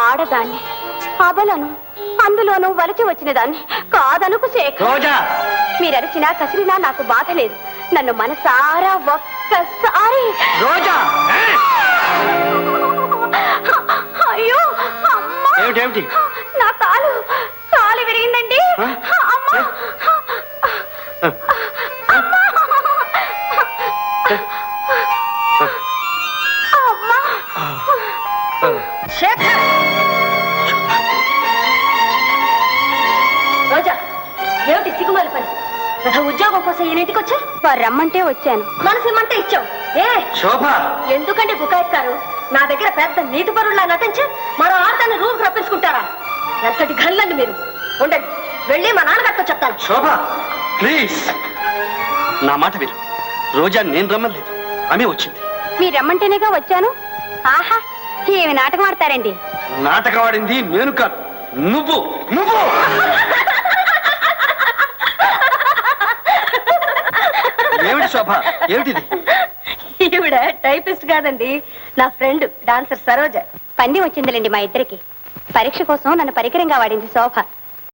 ఆడదాన్ని, అబలను, అందులోనూ వలచి వచ్చిన దాన్ని కాదనుకు శేఖర్. మీరరిచినా కసిరినా నాకు బాధ లేదు. నన్ను మనసారా ఒక్కసారి. అయ్యో ఏమిటి? నా కాలు విరిగిందండి. శేఖర్, రోజా, ఏమిటి సిగ్గుమాల పని? ఉద్యోగం కోసం ఈయనింటికి వచ్చా? వారు రమ్మంటే వచ్చాను. మనసు ఇమ్మంటే ఇచ్చావు. ఎందుకంటే బుకాయిస్తారు? నా దగ్గర పెద్ద నీతి పరుల్లా నటించి మరో ఆడదాన్ని రూమ్కి రప్పించుకుంటారా? ఎంతటి గల్లండి మీరు. ఉండండి, వెళ్ళి మా నాన్నగారితో చెప్తాను. శోభ, ప్లీజ్ నా మాట విను. రోజా నేను రమ్మలేదు, ఆమె వచ్చింది. మీరు రమ్మంటేనేగా వచ్చాను. ఆహా, ఏమి నాటకం ఆడతారండి? నాటకం ఆడింది నేను కాదు, నువ్వు. ఏమిటి శోభ, ఏమిటిది? ఈవిడ టైపిస్ట్ కాదండి, నా ఫ్రెండ్ డాన్సర్ సరోజ. పందెం వచ్చిందిలేండి మా ఇద్దరికి. పరీక్ష కోసం నన్ను పరికరంగా వాడింది శోభ.